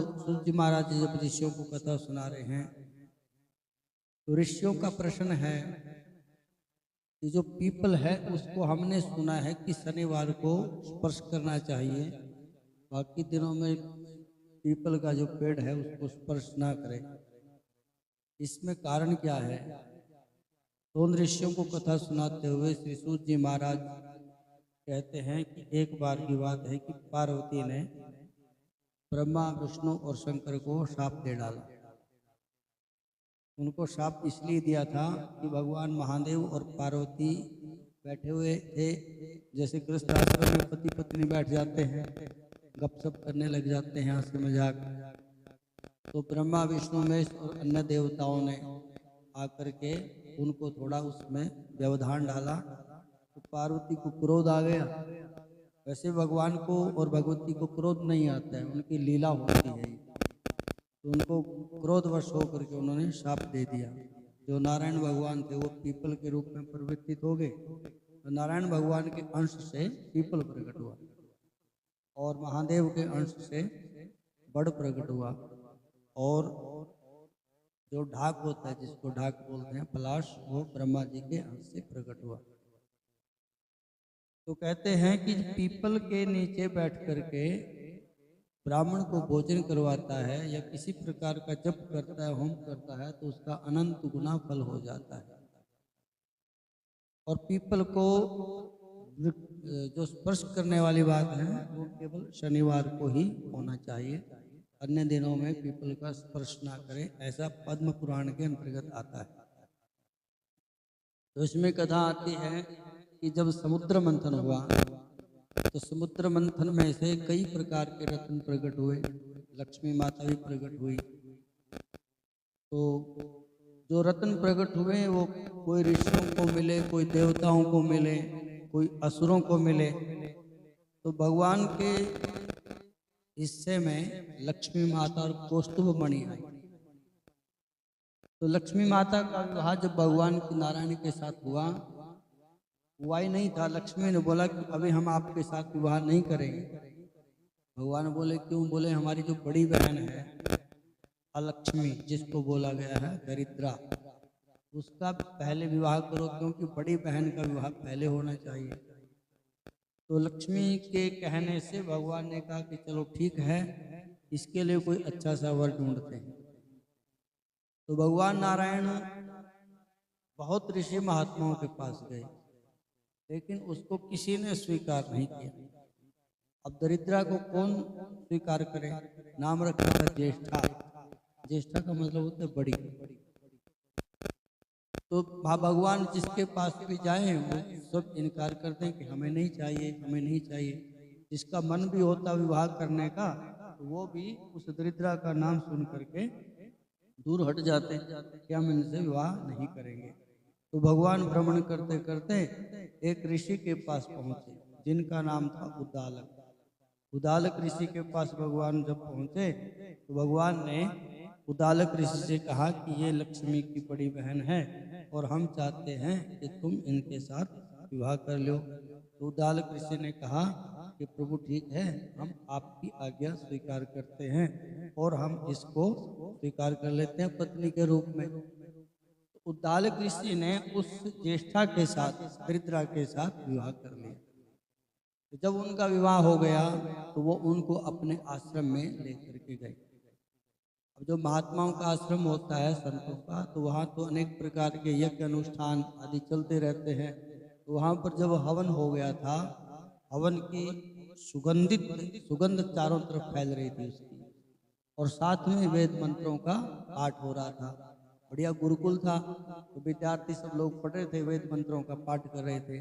सूत जी महाराज जी जब ऋषियों को कथा सुना रहे हैं तो ऋषियों का प्रश्न है कि जो पीपल है उसको हमने सुना है कि शनिवार को स्पर्श करना चाहिए, बाकी दिनों में पीपल का जो पेड़ है उसको स्पर्श ना करें। इसमें कारण क्या है? तो उन ऋषियों को कथा सुनाते हुए श्री सूत जी महाराज कहते हैं कि एक बार की बात है कि पार्वती ने ब्रह्मा विष्णु और शंकर को शाप दे डाला। उनको शाप इसलिए दिया था कि भगवान महादेव और पार्वती बैठे हुए थे, जैसे गृहस्थाश्रम में पति पत्नी बैठ जाते हैं, गपशप करने लग जाते हैं, हंसी मजाक। तो ब्रह्मा विष्णु महेश और अन्य देवताओं ने आकर के उनको थोड़ा उसमें व्यवधान डाला, तो पार्वती को क्रोध आ गया। वैसे भगवान को और भगवती को क्रोध नहीं आता है, उनकी लीला होती है। तो उनको क्रोधवश होकर के उन्होंने शाप दे दिया। जो नारायण भगवान थे वो पीपल के रूप में परिवर्तित हो गए, तो नारायण भगवान के अंश से पीपल प्रकट हुआ और महादेव के अंश से बड़ प्रकट हुआ, और जो ढाक होता है, जिसको ढाक बोलते हैं पलाश, वो ब्रह्मा जी के अंश से प्रकट हुआ। तो कहते हैं कि पीपल के नीचे बैठ करके ब्राह्मण को भोजन करवाता है या किसी प्रकार का जप करता है, होम करता है, तो उसका अनंत गुना फल हो जाता है। और पीपल को जो स्पर्श करने वाली बात है वो केवल शनिवार को ही होना चाहिए, अन्य दिनों में पीपल का स्पर्श ना करें, ऐसा पद्म पुराण के अंतर्गत आता है। तो इसमें कथा आती है कि जब समुद्र मंथन हुआ तो समुद्र मंथन में से कई प्रकार के रत्न प्रकट हुए, लक्ष्मी माता भी प्रकट हुई। तो जो रत्न प्रकट हुए वो कोई ऋषियों को मिले, कोई देवताओं को मिले, कोई असुरों को मिले। तो भगवान के हिस्से में लक्ष्मी माता और कौस्तुभ मणि आई। तो लक्ष्मी माता का विवाह जब भगवान की नारायण के साथ हुआ, हुआ ही नहीं था। लक्ष्मी ने बोला कि अभी हम आपके साथ विवाह नहीं करेंगे। भगवान बोले क्यों? बोले हमारी जो बड़ी बहन है अलक्ष्मी, जिसको बोला गया है दरिद्रा, उसका पहले विवाह करो, क्योंकि बड़ी बहन का विवाह पहले होना चाहिए। तो लक्ष्मी के कहने से भगवान ने कहा कि चलो ठीक है, इसके लिए कोई अच्छा सा वर ढूंढते हैं। तो भगवान नारायण बहुत ऋषि महात्माओं के पास गए, लेकिन उसको किसी ने स्वीकार नहीं किया। अब दरिद्रा को कौन स्वीकार करे? नाम रखा था ज्येष्ठा। ज्येष्ठा का मतलब होता है बड़ी। तो भगवान जिसके पास भी जाए वो सब इनकार करते हैं कि हमें नहीं चाहिए, हमें नहीं चाहिए। जिसका मन भी होता विवाह करने का, तो वो भी उस दरिद्रा का नाम सुन करके दूर हट जाते हैं कि हम इनसे विवाह नहीं करेंगे। तो भगवान भ्रमण करते करते एक ऋषि के पास पहुंचे, जिनका नाम था उद्दालक। उद्दालक ऋषि के पास भगवान जब पहुंचे तो भगवान ने उद्दालक ऋषि से कहा कि ये लक्ष्मी की बड़ी बहन है और हम चाहते हैं कि तुम इनके साथ विवाह कर लो। तो उद्दालक ऋषि ने कहा कि प्रभु ठीक है, हम आपकी आज्ञा स्वीकार करते हैं और हम इसको स्वीकार कर लेते हैं पत्नी के रूप में। तो उद्दालक ऋषि ने उस ज्येष्ठा के साथ, दरिद्रा के साथ विवाह कर लिया। तो जब उनका विवाह हो गया तो वो उनको अपने आश्रम में लेकर के गए। अब जो महात्माओं का आश्रम होता है संतों का, तो वहाँ तो अनेक प्रकार के यज्ञ अनुष्ठान आदि चलते रहते हैं। तो वहाँ पर जब हवन हो गया था, हवन की सुगंध चारों तरफ फैल रही थी उसकी, और साथ में वेद मंत्रों का पाठ हो रहा था। बढ़िया गुरुकुल था, तो विद्यार्थी सब लोग पढ़ रहे थे, वेद मंत्रों का पाठ कर रहे थे।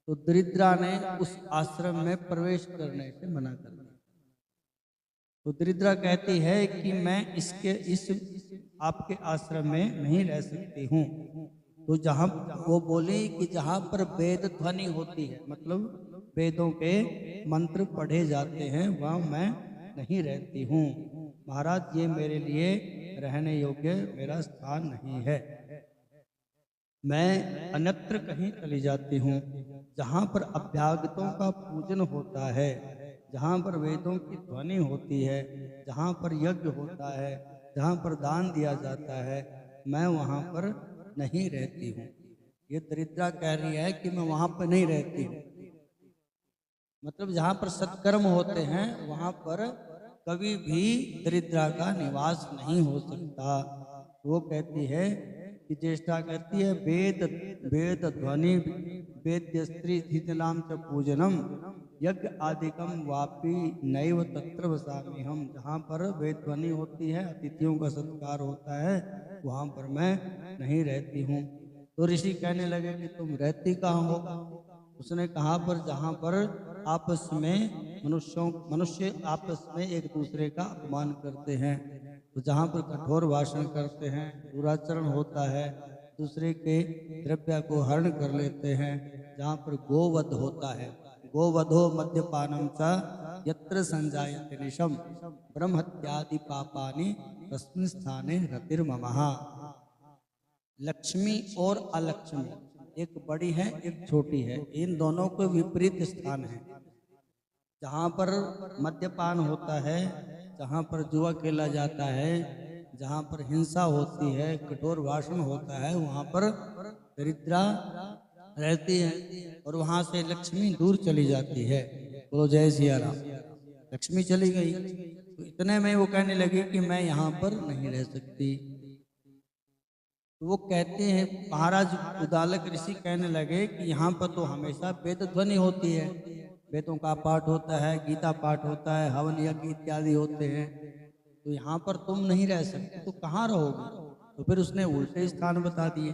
तो दरिद्रा ने उस आश्रम में प्रवेश करने से मना कर दिया। तो दरिद्रा कहती है कि मैं इस आपके आश्रम में नहीं रह सकती हूँ। तो जहाँ वो बोली कि जहाँ पर वेद ध्वनि होती है, मतलब वेदों के मंत्र पढ़े जाते हैं, वहाँ मैं नहीं रहती हूँ। महाराज ये मेरे लिए रहने योग्य मेरा स्थान नहीं है, मैं अन्यत्र कहीं चली जाती हूँ जहाँ पर अभ्यागतों का पूजन होता है, जहाँ पर वेदों की ध्वनि होती है, जहाँ पर यज्ञ होता है, जहाँ पर दान दिया जाता है, मैं वहाँ पर नहीं रहती हूँ। ये दरिद्रा कह रही है कि मैं वहाँ पर नहीं रहती हूँ। मतलब जहाँ पर सत्कर्म होते हैं वहाँ पर कभी भी दरिद्रा का निवास नहीं हो सकता। वो कहती है कि ज्येष्ठा कहती है वेद वेद ध्वनि वेद्य स्त्री शीतलाम च पूजनम यज्ञ आदिकम वापी नैव तत्र वसामि हम। जहाँ पर वेद ध्वनि होती है, अतिथियों का सत्कार होता है, वहाँ पर मैं नहीं रहती हूँ। तो ऋषि कहने लगे कि तुम रहती कहाँ हो? उसने कहा पर जहाँ पर आपस में मनुष्य आपस में एक दूसरे का अपमान करते हैं, तो जहाँ पर कठोर भाषण करते हैं, दुराचरण होता है, दूसरे के द्रव्य को हरण कर लेते हैं, जहाँ पर गोवध होता है, गोवधो मद्यपानम च यत्र संजायते निशम ब्रह्मत्यादि पापानि तस्मिन् स्थाने रतिर्ममः। लक्ष्मी और अलक्ष्मी, एक बड़ी है एक छोटी है, इन दोनों के विपरीत स्थान है। जहाँ पर मद्यपान होता है, जहाँ पर जुआ खेला जाता है, जहाँ पर हिंसा होती है, कठोर भाषण होता है, वहाँ पर दरिद्रा रहती है और वहाँ से लक्ष्मी दूर चली जाती है। बोलो जय सिया राम। लक्ष्मी चली गई तो इतने में वो कहने लगी कि मैं यहाँ पर नहीं रह सकती। तो वो कहते हैं, महाराज उदालक ऋषि कहने लगे कि यहाँ पर तो हमेशा वेद ध्वनि होती है, वेदों का पाठ होता है, गीता पाठ होता है, हवन यज्ञ इत्यादि होते हैं, तो यहाँ पर तुम नहीं रह सकते, तो कहाँ रहोगे? तो फिर उसने उल्टे स्थान बता दिए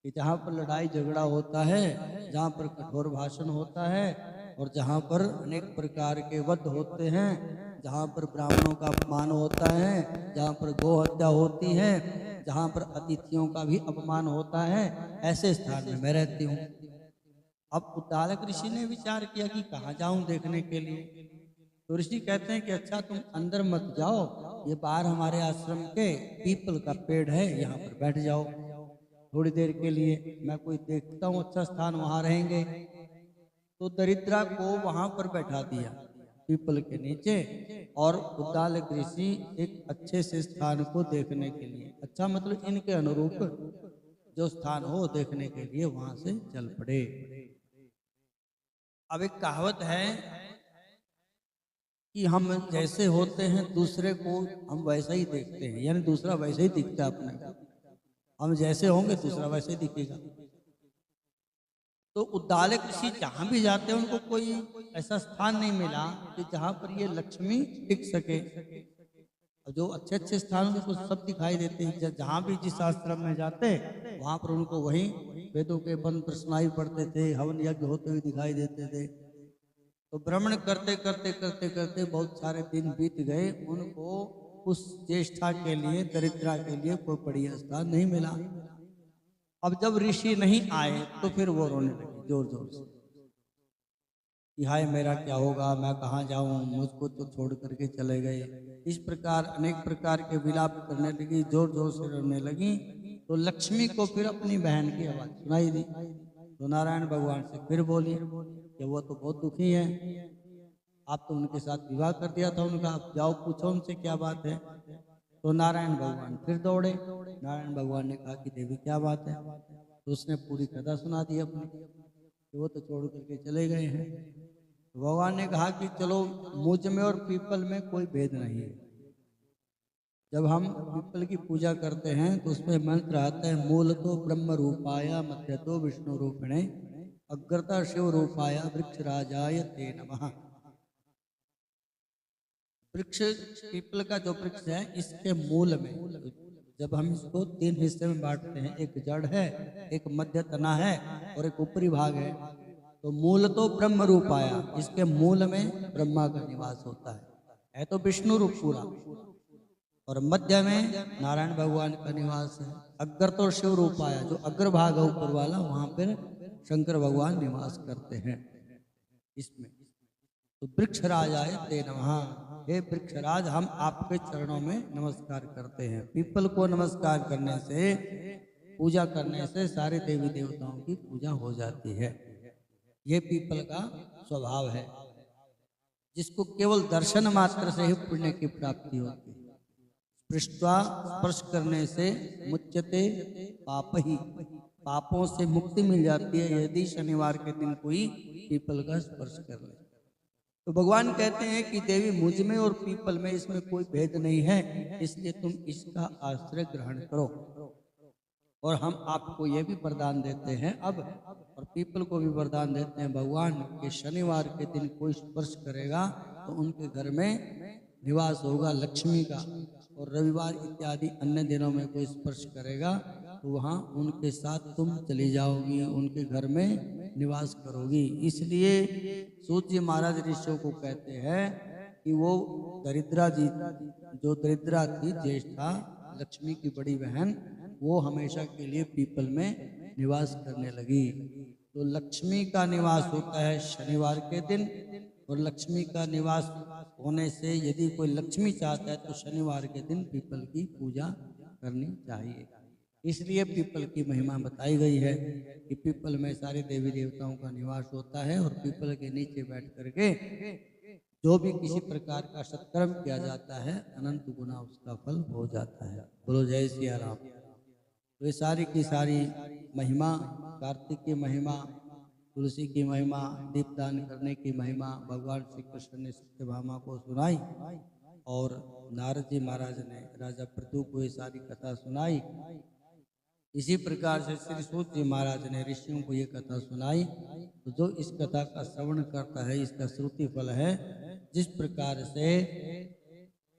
कि जहाँ पर लड़ाई झगड़ा होता है, जहाँ पर कठोर भाषण होता है और जहाँ पर अनेक प्रकार के वध होते हैं, जहाँ पर ब्राह्मणों का अपमान होता है, जहाँ पर गौ हत्या होती है, जहाँ पर अतिथियों का भी अपमान होता है, ऐसे स्थान में मैं रहती हूँ। अब उद्दालक ऋषि ने विचार किया कि कहाँ जाऊं देखने के लिए। तो ऋषि कहते हैं कि अच्छा तुम अंदर मत जाओ, ये बाहर हमारे आश्रम के पीपल का पेड़ है, यहाँ पर बैठ जाओ थोड़ी देर के लिए, मैं कोई देखता हूँ अच्छा स्थान, वहां रहेंगे। तो दरिद्रा को वहां पर बैठा दिया पीपल के नीचे, और उद्दालक ऋषि एक अच्छे से स्थान को देखने के लिए, अच्छा मतलब इनके अनुरूप जो स्थान हो देखने के लिए वहां से चल पड़े। अब एक कहावत है कि हम जैसे होते हैं दूसरे को हम वैसा ही देखते हैं, यानी दूसरा वैसे ही दिखता है अपने को, हम जैसे होंगे दूसरा वैसे ही दिखेगा। तो उद्दालक ऋषि जहां भी जाते हैं उनको कोई ऐसा स्थान नहीं मिला कि जहां पर ये लक्ष्मी टिक सके। और जो अच्छे अच्छे स्थान उनको सब दिखाई देते हैं, जहां भी जिस आश्रम में जाते वहां पर उनको वही वेदों के मंत्र सुनाई पड़ते थे, हवन यज्ञ होते हुए दिखाई देते थे। तो भ्रमण करते करते करते करते बहुत सारे दिन बीत गए, उनको उस ज्येष्ठा के लिए, दरिद्रा के लिए कोई बढ़िया स्थान नहीं मिला। अब जब ऋषि नहीं आए तो फिर वो रोने लगी जोर जोर से कि हाय मेरा क्या होगा, मैं कहाँ जाऊं, मुझको तो छोड़ करके चले गए। इस प्रकार अनेक प्रकार के विलाप करने लगी, जोर जोर से रोने लगी। तो लक्ष्मी को फिर अपनी बहन की आवाज सुनाई दी, तो नारायण भगवान से फिर बोली कि वो तो बहुत दुखी है, आप तो उनके साथ विवाह कर दिया था उनका, आप जाओ पूछो उनसे क्या बात है। तो नारायण भगवान फिर दौड़े। नारायण भगवान ने कहा कि देवी क्या बात है? तो उसने पूरी कथा सुना दी अपनी कि वो तो छोड़ करके चले गए हैं। तो भगवान ने कहा कि चलो मुझ में और पीपल में कोई भेद नहीं है। जब हम पीपल की पूजा करते हैं तो उसमें मंत्र आता है, मूल तो ब्रह्म रूपाया, मध्य तो विष्णु रूपिणे, अग्रता शिव रूपाया, वृक्ष राजाय ते नमः। वृक्ष पीपल का जो वृक्ष है इसके मूल में, जब हम इसको तीन हिस्से में बांटते हैं, एक जड़ है, एक मध्य तना है और एक ऊपरी भाग है। तो मूल तो ब्रह्म रूप आया, इसके मूल में ब्रह्मा का निवास होता है तो विष्णु रूप पूरा, और मध्य में नारायण भगवान का निवास है। अग्र तो शिव रूप आया, जो अग्र भाग है ऊपर वाला, वहां पर शंकर भगवान निवास करते हैं इसमें। तो वृक्षराज आए ते नमः, हे वृक्षराज हम आपके चरणों में नमस्कार करते हैं। पीपल को नमस्कार करने से, पूजा करने से सारे देवी देवताओं की पूजा हो जाती है, ये पीपल का स्वभाव है। जिसको केवल दर्शन मात्र से ही पुण्य की प्राप्ति होती है। पृष्ठा स्पर्श करने से मुच्यते पाप ही, पापों से मुक्ति मिल जाती है यदि शनिवार के दिन कोई पीपल का स्पर्श कर ले। तो भगवान कहते हैं कि देवी मुझ में और पीपल में इसमें कोई भेद नहीं है, इसलिए तुम इसका आश्रय ग्रहण करो। और हम आपको ये भी वरदान देते हैं अब, और पीपल को भी वरदान देते हैं भगवान के शनिवार के दिन कोई स्पर्श करेगा तो उनके घर में निवास होगा लक्ष्मी का, और रविवार इत्यादि अन्य दिनों में कोई स्पर्श करेगा तो वहाँ उनके साथ तुम चली जाओगी, उनके घर में निवास करोगी। इसलिए सूत जी महाराज ऋषियों को कहते हैं कि वो दरिद्रा जी, जो दरिद्रा थी ज्येष्ठा लक्ष्मी की बड़ी बहन, वो हमेशा के लिए पीपल में निवास करने लगी। तो लक्ष्मी का निवास होता है शनिवार के दिन, और लक्ष्मी का निवास होने से यदि कोई लक्ष्मी चाहता है तो शनिवार के दिन पीपल की पूजा करनी चाहिए। इसलिए पीपल की महिमा बताई गई है कि पीपल में सारे देवी देवताओं का निवास होता है, और पीपल के नीचे बैठ करके जो भी किसी प्रकार का सत्कर्म किया जाता है अनंत गुना उसका फल हो जाता है। बोलो जय सिया राम। तो ये सारी की सारी महिमा, कार्तिक की महिमा, तुलसी की महिमा, दीपदान करने की महिमा भगवान श्री कृष्ण ने सत्यभामा को सुनाई, और नारद जी महाराज ने राजा पृथु को ये सारी कथा सुनाई। इसी प्रकार से श्री सूत जी महाराज ने ऋषियों को ये कथा सुनाई। तो जो इस कथा का श्रवण करता है इसका श्रुति फल है। जिस प्रकार से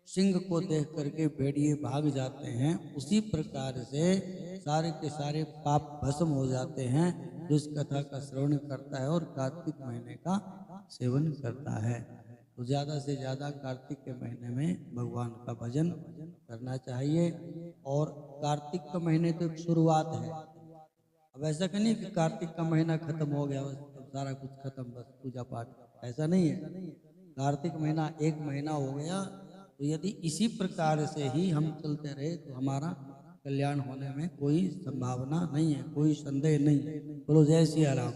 सिंह को देख करके भेड़िए भाग जाते हैं, उसी प्रकार से सारे के सारे पाप भस्म हो जाते हैं जो इस कथा का श्रवण करता है और कार्तिक महीने का सेवन करता है। तो ज़्यादा से ज़्यादा कार्तिक के महीने में भगवान का भजन करना चाहिए। और कार्तिक का महीने तो एक शुरुआत है। अब ऐसा नहीं कि कार्तिक का महीना खत्म हो गया बस अब सारा कुछ खत्म, बस पूजा पाठ, ऐसा नहीं है। कार्तिक महीना एक महीना हो गया, तो यदि इसी प्रकार से ही हम चलते रहे तो हमारा कल्याण होने में कोई संभावना नहीं है, कोई संदेह नहीं है। बोलो जय सिया राम।